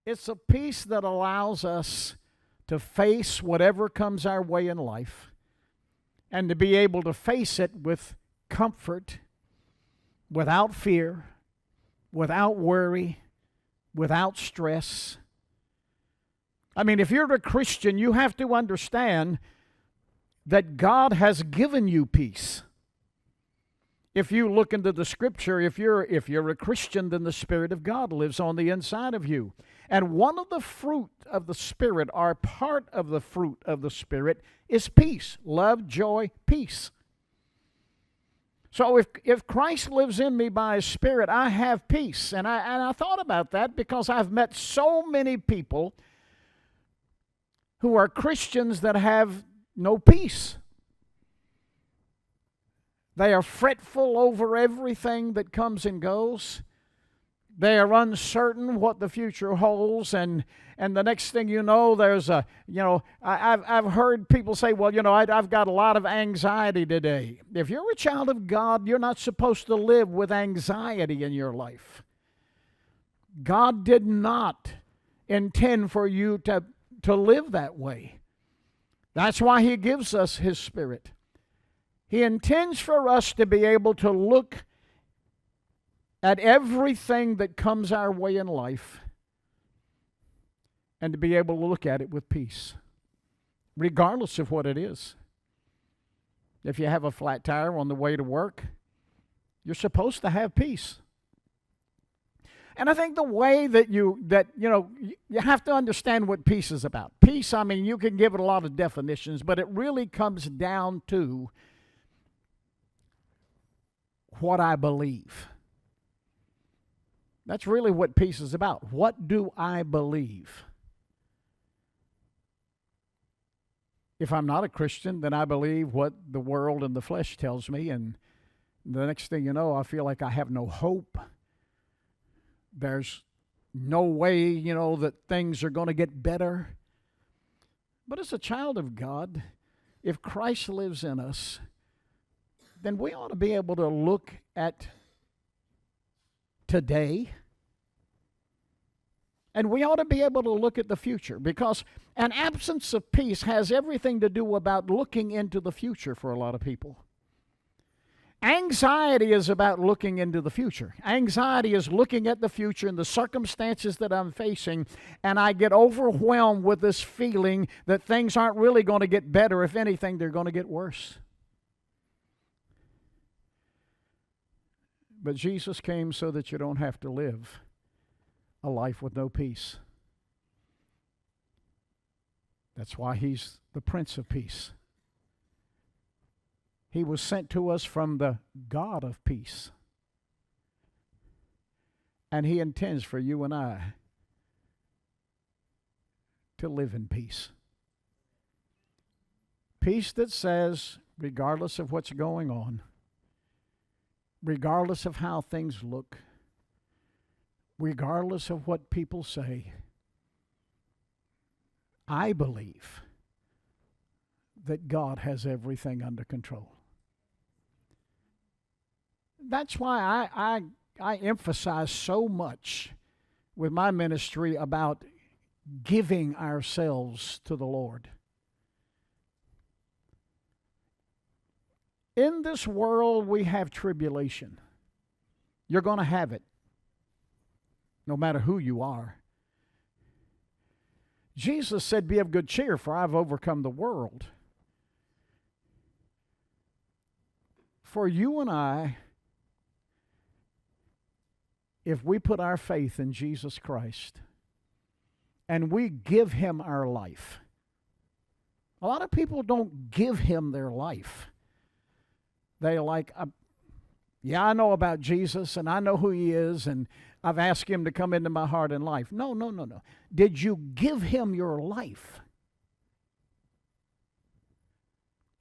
It's a peace that allows us to face whatever comes our way in life and to be able to face it with comfort, without fear, without worry, without stress. I mean, if you're a Christian, you have to understand that God has given you peace. If you look into the Scripture, if you're a Christian, then the Spirit of God lives on the inside of you. And one of the fruit of the Spirit, or part of the fruit of the Spirit, is peace. Love, joy, peace. So if Christ lives in me by His Spirit, I have peace. And I thought about that because I've met so many people who are Christians that have no peace. They are fretful over everything that comes and goes. They are uncertain what the future holds, and the next thing you know, there's I've heard people say, well, I've got a lot of anxiety today. If you're a child of God, you're not supposed to live with anxiety in your life. God did not intend for you to live that way. That's why He gives us His Spirit. He intends for us to be able to look at everything that comes our way in life and to be able to look at it with peace, regardless of what it is. If you have a flat tire on the way to work, you're supposed to have peace. And I think the way that you have to understand what peace is about. Peace, I mean, you can give it a lot of definitions, but it really comes down to what I believe. That's really what peace is about. What do I believe? If I'm not a Christian, then I believe what the world and the flesh tells me, and the next thing you know, I feel like I have no hope. There's no way, that things are going to get better. But as a child of God, if Christ lives in us, then we ought to be able to look at today, and we ought to be able to look at the future, because an absence of peace has everything to do about looking into the future for a lot of people. Anxiety is about looking into the future. Anxiety is looking at the future and the circumstances that I'm facing, and I get overwhelmed with this feeling that things aren't really going to get better. If anything, they're going to get worse. But Jesus came so that you don't have to live a life with no peace. That's why He's the Prince of Peace. He was sent to us from the God of peace. And He intends for you and I to live in peace. Peace that says, regardless of what's going on, regardless of how things look, regardless of what people say, I believe that God has everything under control. That's why I emphasize so much with my ministry about giving ourselves to the Lord. In this world, we have tribulation. You're going to have it, no matter who you are. Jesus said, be of good cheer, for I've overcome the world. For you and I, if we put our faith in Jesus Christ and we give Him our life, a lot of people don't give Him their life. They like, I know about Jesus and I know who He is and I've asked Him to come into my heart and life. No. Did you give Him your life?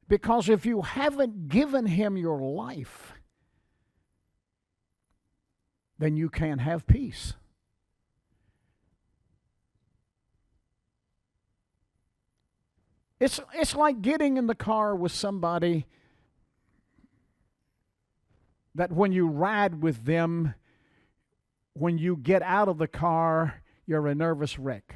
Because if you haven't given Him your life, then you can't have peace. It's like getting in the car with somebody that when you ride with them, when you get out of the car, you're a nervous wreck.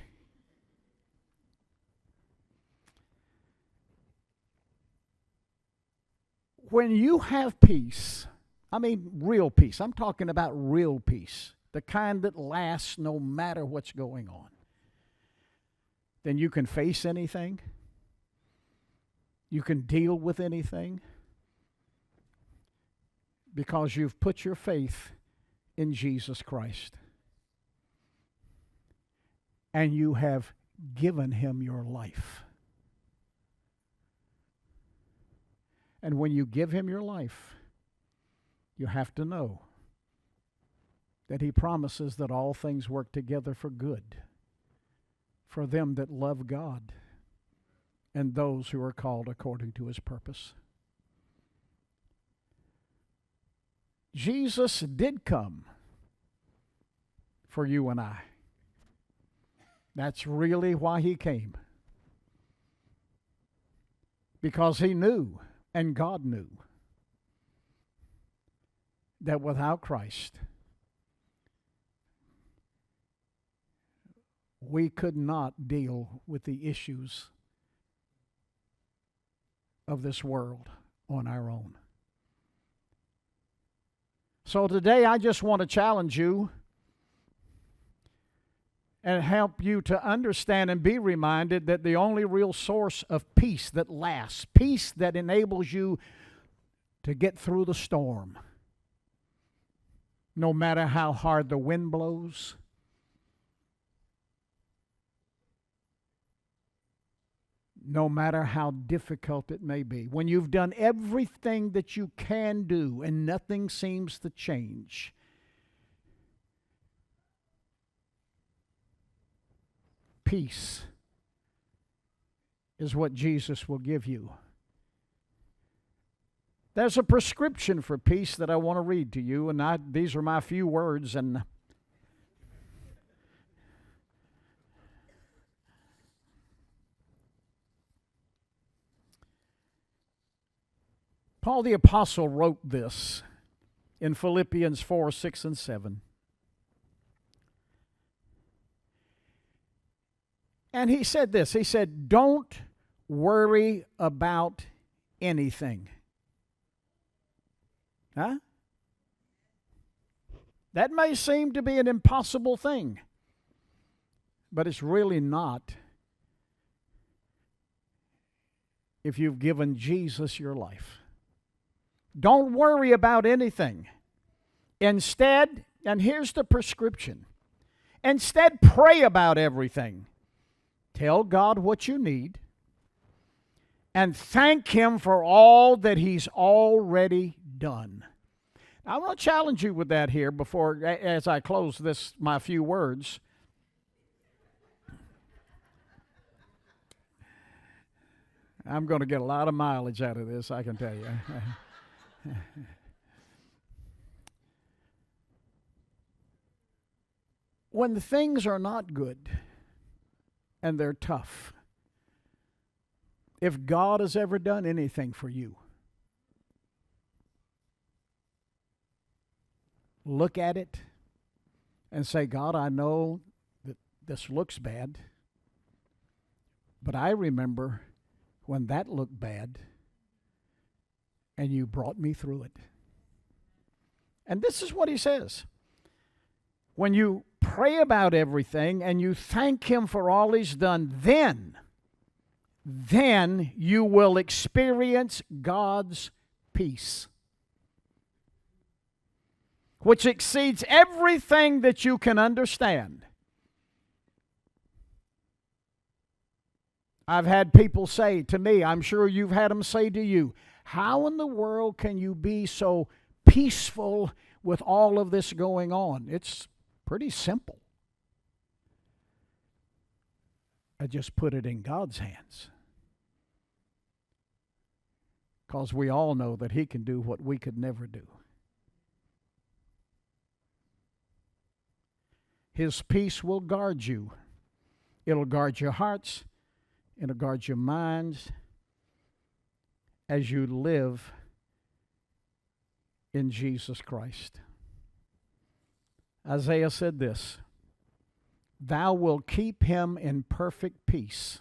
When you have peace, I mean real peace, I'm talking about real peace, the kind that lasts no matter what's going on, then you can face anything. You can deal with anything because you've put your faith in Jesus Christ. And you have given Him your life. And when you give Him your life, you have to know that He promises that all things work together for good for them that love God and those who are called according to His purpose. Jesus did come for you and I. That's really why He came. Because He knew, and God knew, that without Christ, we could not deal with the issues of this world on our own. So today I just want to challenge you and help you to understand and be reminded that the only real source of peace that lasts, peace that enables you to get through the storm, no matter how hard the wind blows, no matter how difficult it may be. When you've done everything that you can do and nothing seems to change, peace is what Jesus will give you. There's a prescription for peace that I want to read to you, and these are my few words, and Paul the Apostle wrote this in Philippians 4, 6, and 7. And he said this, he said, don't worry about anything. Huh? That may seem to be an impossible thing, but it's really not if you've given Jesus your life. Don't worry about anything. Instead, and here's the prescription, instead pray about everything. Tell God what you need and thank Him for all that He's already done. Now, I want to challenge you with that here before, as I close this, my few words. I'm going to get a lot of mileage out of this, I can tell you. When the things are not good and they're tough, if God has ever done anything for you, look at it and say, God, I know that this looks bad, but I remember when that looked bad and you brought me through it. And this is what he says. When you pray about everything and you thank Him for all He's done, then you will experience God's peace, which exceeds everything that you can understand. I've had people say to me, I'm sure you've had them say to you, how in the world can you be so peaceful with all of this going on? It's pretty simple. I just put it in God's hands. Because we all know that He can do what we could never do. His peace will guard you. It'll guard your hearts. It'll guard your minds as you live in Jesus Christ. Isaiah said this, Thou wilt keep him in perfect peace,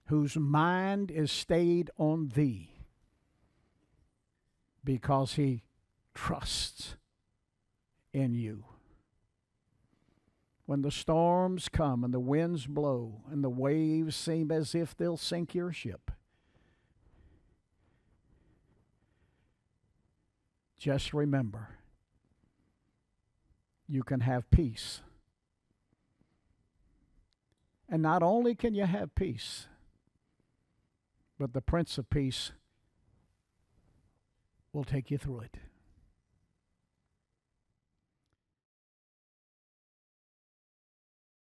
whose mind is stayed on thee, because he trusts in you. When the storms come and the winds blow and the waves seem as if they'll sink your ship, just remember, you can have peace. And not only can you have peace, but the Prince of Peace will take you through it.